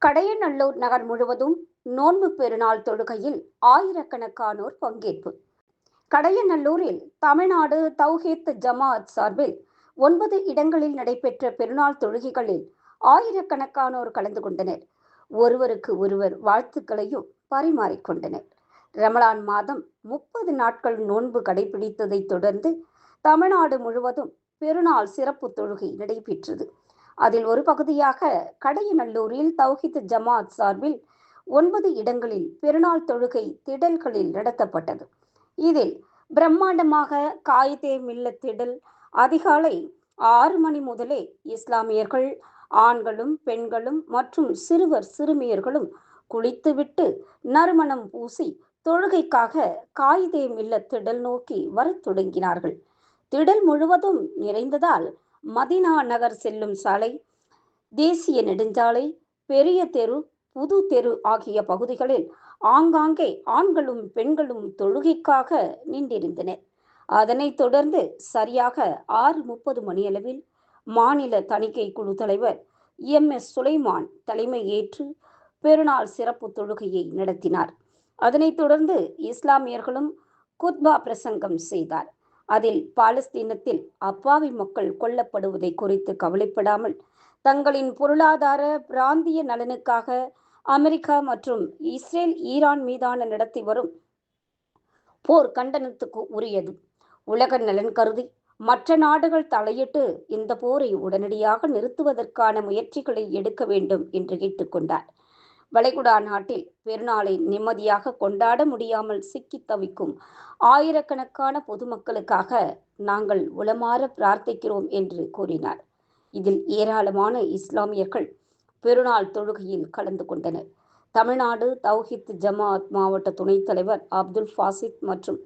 கடையநல்லூர் நகர் முழுவதும் நோன்பு பெருநாள் தொழுகையில் ஆயிரக்கணக்கானோர் பங்கேற்பு. கடையநல்லூரில் தமிழ்நாடு தௌஹீத் ஜமாஅத் சார்பில் 9 இடங்களில் நடைபெற்ற பெருநாள் தொழுகைகளில் ஆயிரக்கணக்கானோர் கலந்து கொண்டனர். ஒருவருக்கு ஒருவர் வாழ்த்துக்களையும் பரிமாறிக்கொண்டனர். ரமலான் மாதம் 30 நாட்கள் நோன்பு கடைபிடித்ததை தொடர்ந்து தமிழ்நாடு முழுவதும் பெருநாள் சிறப்பு தொழுகை நடைபெற்றது. அதில் ஒரு பகுதியாக கடையநல்லூரில் தௌஹீத் ஜமாஅத் சார்பில் 9 இடங்களில் பெருநாள் தொழுகை திடல்களில் நடத்தப்பட்டது. இதில் பிரம்மாண்டமாக காயிதே மில்லத் திடல் அதிகாலை 6 மணி முதலே இஸ்லாமியர்கள் ஆண்களும் பெண்களும் மற்றும் சிறுவர் சிறுமியர்களும் குளித்துவிட்டு நறுமணம் பூசி தொழுகைக்காக காயிதே மில்லத் திடல் நோக்கி வரத் தொடங்கினார்கள். திடல் முழுவதும் நிறைந்ததால் மதீனா நகர் செல்லும் சாலை, தேசிய நெடுஞ்சாலை, பெரிய தெரு, புது தெரு ஆகிய பகுதிகளில் ஆங்காங்கே ஆண்களும் பெண்களும் தொழுகைக்காக நின்றிருந்தனர். அதனைத் தொடர்ந்து சரியாக 6:30 மணியளவில் மாநில தணிக்கை குழு தலைவர் MS சுலைமான் தலைமை ஏற்று பெருநாள் சிறப்பு தொழுகையை நடத்தினார். அதனைத் தொடர்ந்து இஸ்லாமியர்களும் குத்பா பிரசங்கம் செய்தார். அதில் பாலஸ்தீனத்தில் அப்பாவி மக்கள் கொல்லப்படுவதை குறித்து கவலைப்படாமல் தங்களின் பொருளாதார பிராந்திய நலனுக்காக அமெரிக்கா மற்றும் இஸ்ரேல் ஈரான் மீதான நடத்தி வரும் போர் கண்டனத்துக்கு உரியது. உலக நலன் கருதி மற்ற நாடுகள் தலையிட்டு இந்த போரை உடனடியாக நிறுத்துவதற்கான முயற்சிகளை எடுக்க வேண்டும் என்று கேட்டுக்கொண்டார். வளைகுடா நாட்டில் பெருநாளை நிம்மதியாக கொண்டாட முடியாமல் சிக்கி தவிக்கும் ஆயிரக்கணக்கான பொதுமக்களுக்காக நாங்கள் உளமாற பிரார்த்திக்கிறோம் என்று கூறினார். இதில் ஏராளமான இஸ்லாமியர்கள் பெருநாள் தொழுகையில் கலந்து கொண்டனர். தமிழ்நாடு தௌஹீத் ஜமாஅத் மாவட்ட துணைத் தலைவர் அப்துல் ஃபாசித் மற்றும்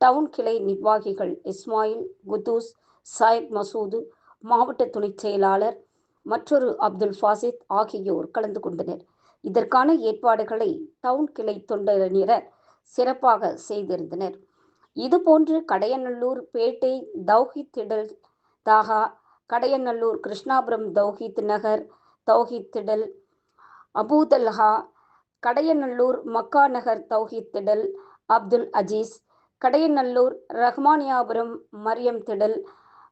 டவுன் கிளை நிர்வாகிகள் இஸ்மாயில், குத்தூஸ், சாயித் மசூது, மாவட்ட துணைச் செயலாளர் மற்றொரு அப்துல் ஃபாசித் ஆகியோர் கலந்து கொண்டனர். இதற்கான ஏற்பாடுகளை டவுன் கிளை தொண்டரினர் சிறப்பாக செய்திருந்தனர். இதுபோன்று கடையநல்லூர் பேட்டை தௌஹீத் திடல், தாகா, கடையநல்லூர் கிருஷ்ணாபுரம் தௌஹீத் நகர் தௌஹீத் திடல், அபூதல்ஹா, கடையநல்லூர் மக்கா நகர் தௌஹீத் திடல், அப்துல் அஜீஸ், கடையநல்லூர் ரஹ்மானியாபுரம் மரியம் திடல்,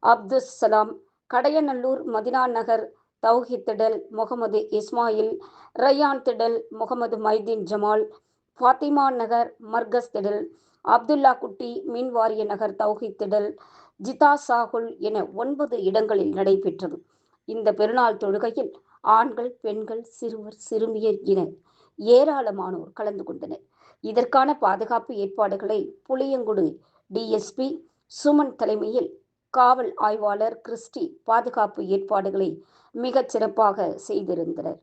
அப்துஸ் சலாம், கடையநல்லூர் மதினா நகர் தௌஹீத் திடல், முகமது இஸ்மாயில், ரயான் திடல், முகமது மைதீன் ஜமால், ஃபாத்திமா நகர் மர்கஸ் திடல், அப்துல்லா குட்டி மின்வாரிய நகர் தௌஹீத் திடல், ஜிதா சாகுல் என 9 இடங்களில் நடைபெற்றது. இந்த பெருநாள் தொழுகையில் ஆண்கள், பெண்கள், சிறுவர் சிறுமியர் என ஏராளமானோர் கலந்து கொண்டனர். இதற்கான பாதுகாப்பு ஏற்பாடுகளை புளியங்குடி DSP சுமன் தலைமையில் காவல் ஆய்வாளர் கிறிஸ்டி பாதுகாப்பு ஏற்பாடுகளை மிகச் சிறப்பாக செய்திருந்தனர்.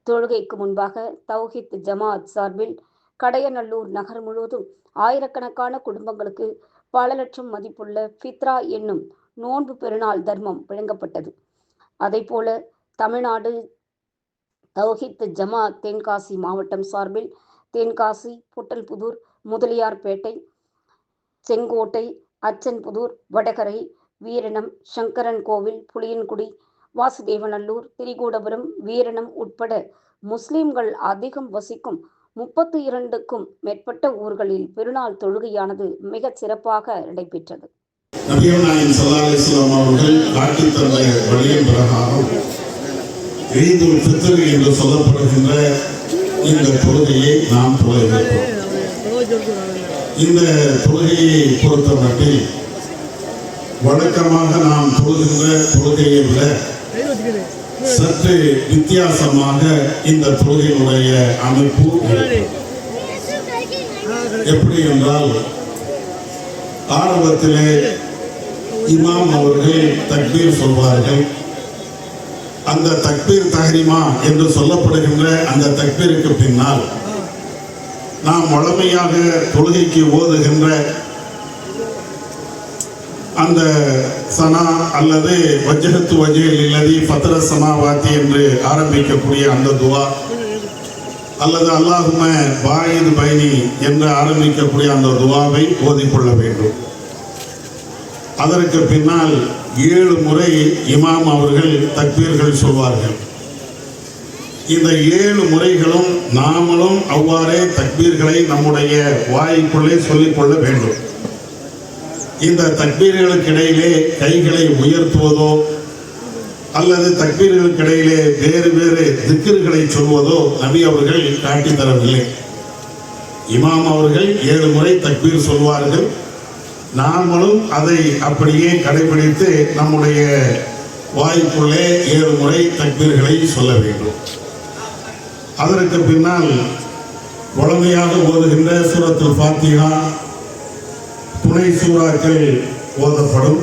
தொழுகைக்கு முன்பாக தௌஹீத் ஜமாஅத் சார்பில் கடையநல்லூர் நகர் முழுவதும் ஆயிரக்கணக்கான குடும்பங்களுக்கு பல லட்சம் மதிப்புள்ள ஃபித்ரா என்னும் நோன்பு பெருநாள் தர்மம் வழங்கப்பட்டது. அதேபோல தமிழ்நாடு தௌஹீத் ஜமாஅத் தென்காசி மாவட்டம் சார்பில் தென்காசி, பொட்டல்புதூர், முதலியார்பேட்டை, செங்கோட்டை, அச்சன்புதூர், வடகரை, வீரணம், சங்கரன் கோவில், புளியன்குடி, வாசுதேவநல்லூர், திரிகூடபுரம், வீரணம் உட்பட முஸ்லிம்கள் அதிகம் வசிக்கும் 32க்கும் மேற்பட்ட ஊர்களில் பெருநாள் தொழுகையானது மிகச் சிறப்பாக நடைபெற்றது. நபிகள் நாயகம் ஸல்லல்லாஹு அலைஹி வஸல்லம் அவர்கள் காட்டித் தந்த வழியின் பிரகாரம் ஈதுல் ஃபித்ர் என்று சொல்லப்படுகின்ற இந்த தொழுகையை நாம் தொழுகிறோம். இந்த தொழுகையை பொறுத்தமட்டில் வழக்கமாக நாம் தொழுகின்ற தொழுகையை விட சற்று வித்தியாசமாக இந்த தொழுகையினுடைய அமைப்பு எப்படி என்றால், ஆரம்பத்திலே இமாம் அவர்கள் தக்பீர் சொல்வார்கள். அந்த தக்பீர் தஹ்ரீமா என்று சொல்லப்படுகின்ற அந்த தக்பீருக்கு பின்னால் நாம் வழமையாக தொழுகைக்கு ஓதுகின்ற அந்த சனா அல்லது வஜ்ஹத்து வஜ்ஹில் இல்லதி ஃபத்ர சமாவாத்தி என்று ஆரம்பிக்கக்கூடிய அந்த துவா அல்லது அல்லாஹும்ம பாயித் பைனி என்று ஆரம்பிக்கக்கூடிய அந்த துவாவை ஓதிக்கொள்ள வேண்டும். அதற்கு பின்னால் 7 முறை இமாம் அவர்கள் தக்பீர்கள் சொல்வார்கள். இந்த 7 முறைகளும் நாமளும் அவ்வாறே தக்பீர்களை நம்முடைய வாய்க்குள்ளே சொல்லிக்கொள்ள வேண்டும். இந்த தக்பீர்களுக்கு இடையிலே கைகளை உயர்த்துவதோ அல்லது தக்பீர்களுக்கு இடையிலே வேறு வேறு திக்ர்களை சொல்வதோ நபி அவர்கள் காட்டித் தரவில்லை. இமாம் அவர்கள் 7 முறை தக்பீர் சொல்வார்கள். நாமளும் அதை அப்படியே கடைபிடித்து நம்முடைய வாய்க்குள்ளே 7 முறை தக்பீர்களை சொல்ல வேண்டும். அதற்கு பின்னால் வழமையாக ஓதுகின்ற சூரத்துல் ஃபாத்திஹா, துணை சூறாக்கள் ஓதப்படும்.